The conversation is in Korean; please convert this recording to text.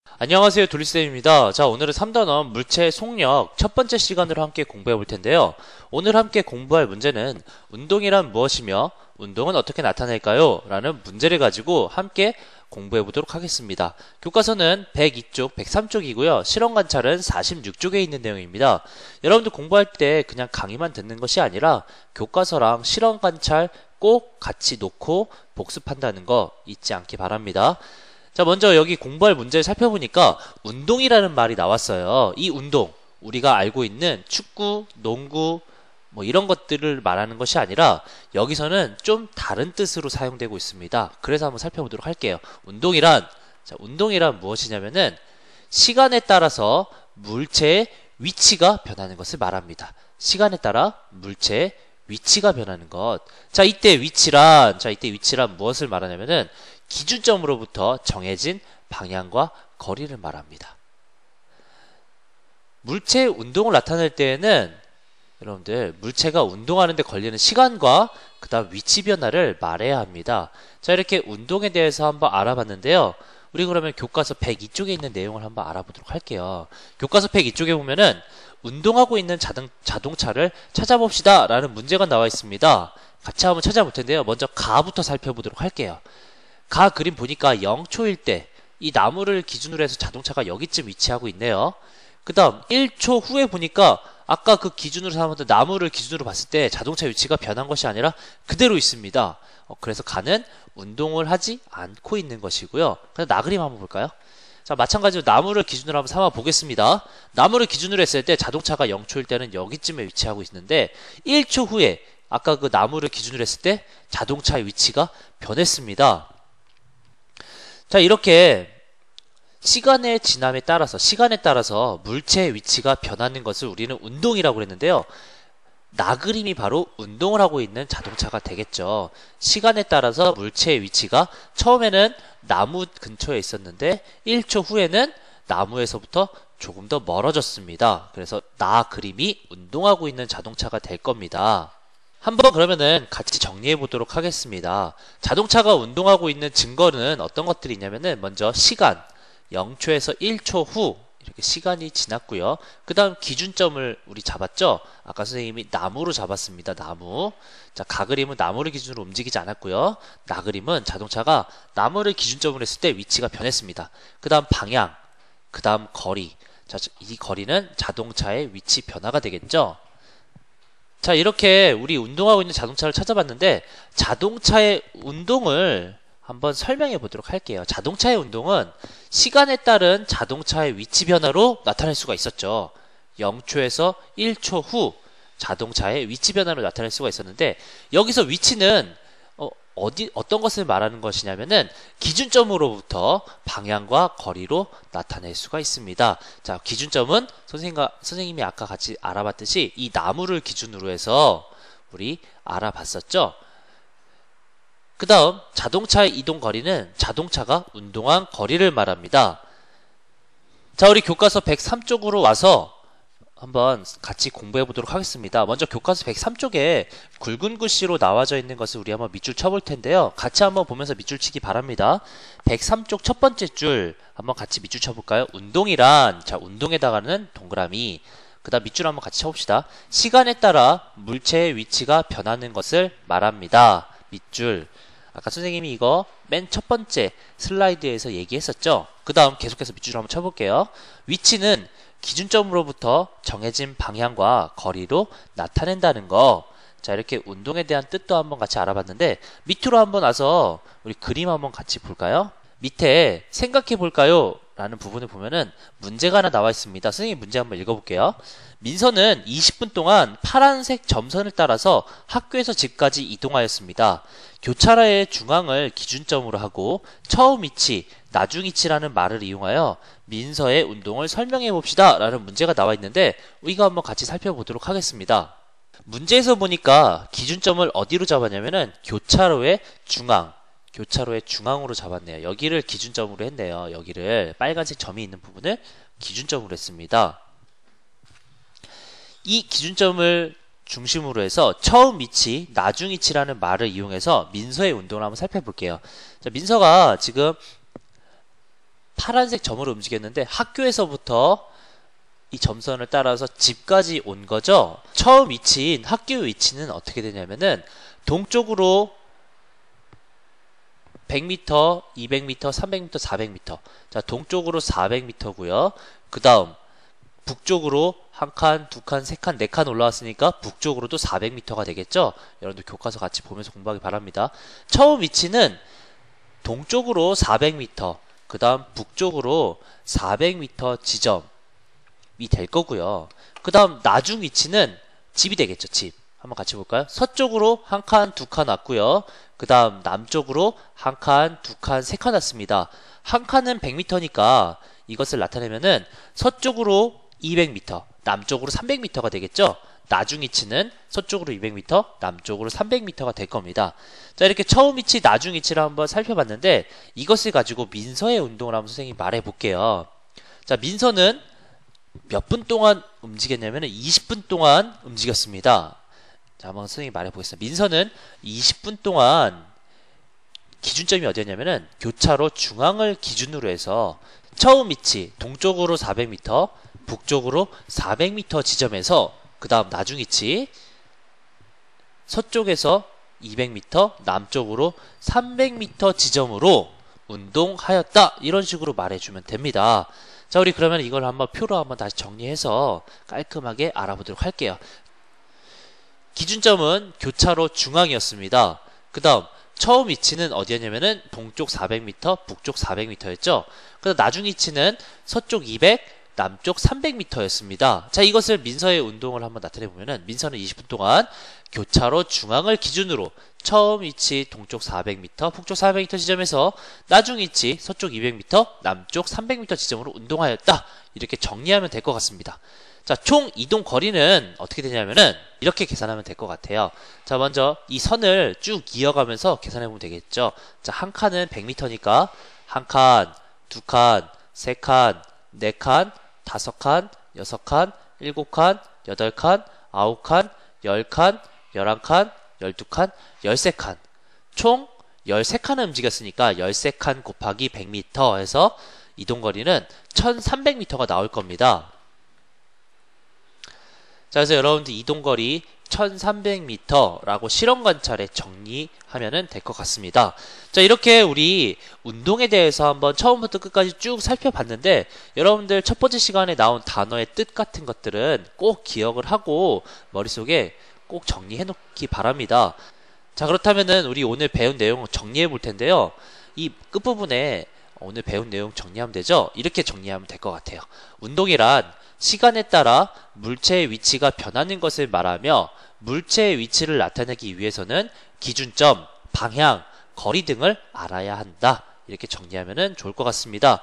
안녕하세요, 돌리쌤입니다. 자, 오늘은 3단원 물체 속력 첫 번째 시간으로 함께 공부해 볼 텐데요. 오늘 함께 공부할 문제는 운동이란 무엇이며 운동은 어떻게 나타낼까요? 라는 문제를 가지고 함께 공부해 보도록 하겠습니다. 교과서는 102쪽, 103쪽이고요. 실험 관찰은 46쪽에 있는 내용입니다. 여러분들 공부할 때 그냥 강의만 듣는 것이 아니라 교과서랑 실험 관찰 꼭 같이 놓고 복습한다는 거 잊지 않기 바랍니다. 자, 먼저 여기 공부할 문제를 살펴보니까 운동이라는 말이 나왔어요. 이 운동, 우리가 알고 있는 축구, 농구, 뭐 이런 것들을 말하는 것이 아니라 여기서는 좀 다른 뜻으로 사용되고 있습니다. 그래서 한번 살펴보도록 할게요. 운동이란 무엇이냐면은 시간에 따라서 물체의 위치가 변하는 것을 말합니다. 시간에 따라 물체의 위치가 변하는 것. 자, 이때 위치란 무엇을 말하냐면은 기준점으로부터 정해진 방향과 거리를 말합니다. 물체의 운동을 나타낼 때에는 여러분들 물체가 운동하는 데 걸리는 시간과 그 다음 위치 변화를 말해야 합니다. 자, 이렇게 운동에 대해서 한번 알아봤는데요. 우리 그러면 교과서 102쪽에 있는 내용을 한번 알아보도록 할게요. 교과서 102쪽에 보면은 운동하고 있는 자동차를 찾아봅시다 라는 문제가 나와 있습니다. 같이 한번 찾아볼 텐데요. 먼저 가부터 살펴보도록 할게요. 가 그림 보니까 0초일 때 이 나무를 기준으로 해서 자동차가 여기쯤 위치하고 있네요. 그 다음 1초 후에 보니까 아까 그 기준으로 삼았던 나무를 기준으로 봤을 때 자동차 위치가 변한 것이 아니라 그대로 있습니다. 그래서 가는 운동을 하지 않고 있는 것이고요. 그럼 나 그림 한번 볼까요? 자, 마찬가지로 나무를 기준으로 한번 삼아 보겠습니다. 나무를 기준으로 했을 때 자동차가 0초일 때는 여기쯤에 위치하고 있는데 1초 후에 아까 그 나무를 기준으로 했을 때 자동차의 위치가 변했습니다. 자, 이렇게 시간의 지남에 따라서 물체의 위치가 변하는 것을 우리는 운동이라고 했는데요. 나그림이 바로 운동을 하고 있는 자동차가 되겠죠. 시간에 따라서 물체의 위치가 처음에는 나무 근처에 있었는데 1초 후에는 나무에서부터 조금 더 멀어졌습니다. 그래서 나그림이 운동하고 있는 자동차가 될 겁니다. 한번 그러면은 같이 정리해 보도록 하겠습니다. 자동차가 운동하고 있는 증거는 어떤 것들이 있냐면은 먼저 시간 0초에서 1초 후 이렇게 시간이 지났고요. 그 다음 기준점을 우리 잡았죠. 아까 선생님이 나무로 잡았습니다. 나무. 자, 가그림은 나무를 기준으로 움직이지 않았고요. 나그림은 자동차가 나무를 기준점으로 했을 때 위치가 변했습니다. 그 다음 방향, 그 다음 거리. 자, 이 거리는 자동차의 위치 변화가 되겠죠. 자, 이렇게 우리 운동하고 있는 자동차를 찾아봤는데 자동차의 운동을 한번 설명해 보도록 할게요. 자동차의 운동은 시간에 따른 자동차의 위치 변화로 나타낼 수가 있었죠. 0초에서 1초 후 자동차의 위치 변화로 나타낼 수가 있었는데 여기서 위치는 어떤 것을 말하는 것이냐면은 기준점으로부터 방향과 거리로 나타낼 수가 있습니다. 자, 기준점은 선생님이 아까 같이 알아봤듯이 이 나무를 기준으로 해서 우리 알아봤었죠. 그 다음 자동차의 이동 거리는 자동차가 운동한 거리를 말합니다. 자, 우리 교과서 103쪽으로 와서 한번 같이 공부해 보도록 하겠습니다. 먼저 교과서 103쪽에 굵은 글씨로 나와져 있는 것을 우리 한번 밑줄 쳐볼 텐데요. 같이 한번 보면서 밑줄 치기 바랍니다. 103쪽 첫 번째 줄 한번 같이 밑줄 쳐볼까요? 운동이란, 자, 운동에다가는 동그라미. 그 다음 밑줄 한번 같이 쳐봅시다. 시간에 따라 물체의 위치가 변하는 것을 말합니다. 밑줄. 아까 선생님이 이거 맨 첫 번째 슬라이드에서 얘기했었죠. 그 다음 계속해서 밑줄 한번 쳐볼게요. 위치는 기준점으로부터 정해진 방향과 거리로 나타낸다는 거. 자, 이렇게 운동에 대한 뜻도 한번 같이 알아봤는데 밑으로 한번 와서 우리 그림 한번 같이 볼까요? 밑에 생각해 볼까요? 라는 부분을 보면은 문제가 하나 나와 있습니다. 선생님 문제 한번 읽어볼게요. 민서는 20분 동안 파란색 점선을 따라서 학교에서 집까지 이동하였습니다. 교차로의 중앙을 기준점으로 하고 처음 위치, 나중 위치라는 말을 이용하여 민서의 운동을 설명해 봅시다 라는 문제가 나와 있는데 이거 한번 같이 살펴보도록 하겠습니다. 문제에서 보니까 기준점을 어디로 잡았냐면은 교차로의 중앙으로 잡았네요. 여기를 기준점으로 했네요. 여기를 빨간색 점이 있는 부분을 기준점으로 했습니다. 이 기준점을 중심으로 해서 처음 위치, 나중 위치라는 말을 이용해서 민서의 운동을 한번 살펴볼게요. 자, 민서가 지금 파란색 점으로 움직였는데 학교에서부터 이 점선을 따라서 집까지 온 거죠. 처음 위치인 학교 위치는 어떻게 되냐면은 동쪽으로 100m, 200m, 300m, 400m. 자, 동쪽으로 400m고요. 그 다음 북쪽으로 한 칸, 두 칸, 세 칸, 네 칸 올라왔으니까 북쪽으로도 400m가 되겠죠. 여러분들 교과서 같이 보면서 공부하기 바랍니다. 처음 위치는 동쪽으로 400m, 그 다음 북쪽으로 400m 지점이 될 거고요. 그 다음 나중 위치는 집이 되겠죠. 집. 한번 같이 볼까요? 서쪽으로 한 칸, 두 칸 왔고요. 그 다음 남쪽으로 한 칸, 두 칸, 세 칸 왔습니다. 한 칸은 100m니까 이것을 나타내면은 서쪽으로 200m, 남쪽으로 300m가 되겠죠? 나중 위치는 서쪽으로 200m, 남쪽으로 300m가 될 겁니다. 자, 이렇게 처음 위치, 나중 위치를 한번 살펴봤는데 이것을 가지고 민서의 운동을 한번 선생님이 말해 볼게요. 자, 민서는 몇 분 동안 움직였냐면 20분 동안 움직였습니다. 자, 한번 선생님이 말해 보겠습니다. 민서는 20분 동안 기준점이 어디였냐면은 교차로 중앙을 기준으로 해서 처음 위치 동쪽으로 400m, 북쪽으로 400m 지점에서 그 다음 나중 위치 서쪽에서 200m, 남쪽으로 300m 지점으로 운동하였다. 이런 식으로 말해주면 됩니다. 자, 우리 그러면 이걸 한번 표로 한번 다시 정리해서 깔끔하게 알아보도록 할게요. 기준점은 교차로 중앙이었습니다. 그 다음 처음 위치는 어디였냐면은 동쪽 400m, 북쪽 400m였죠. 그래서 나중 위치는 서쪽 200, 남쪽 300m였습니다. 자, 이것을 민서의 운동을 한번 나타내 보면은 민서는 20분 동안 교차로 중앙을 기준으로 처음 위치 동쪽 400m, 북쪽 400m 지점에서 나중 위치 서쪽 200m, 남쪽 300m 지점으로 운동하였다. 이렇게 정리하면 될 것 같습니다. 자, 총 이동 거리는 어떻게 되냐면은 이렇게 계산하면 될 것 같아요. 자, 먼저 이 선을 쭉 이어가면서 계산해 보면 되겠죠. 자, 한 칸은 100m니까 한 칸, 두 칸, 세 칸, 네 칸, 다섯 칸, 여섯 칸, 일곱 칸, 여덟 칸, 아홉 칸, 열 칸, 11칸, 12칸, 13칸. 총 13칸을 움직였으니까 13칸 곱하기 100m 해서 이동거리는 1300m가 나올 겁니다. 자, 그래서 여러분들 이동거리 1300m라고 실험관찰에 정리하면 될 것 같습니다. 자, 이렇게 우리 운동에 대해서 한번 처음부터 끝까지 쭉 살펴봤는데 여러분들 첫 번째 시간에 나온 단어의 뜻 같은 것들은 꼭 기억을 하고 머릿속에 꼭 정리해 놓기 바랍니다. 자, 그렇다면은 우리 오늘 배운 내용 정리해 볼 텐데요. 이 끝부분에 오늘 배운 내용 정리하면 되죠? 이렇게 정리하면 될 것 같아요. 운동이란 시간에 따라 물체의 위치가 변하는 것을 말하며 물체의 위치를 나타내기 위해서는 기준점, 방향, 거리 등을 알아야 한다. 이렇게 정리하면 좋을 것 같습니다.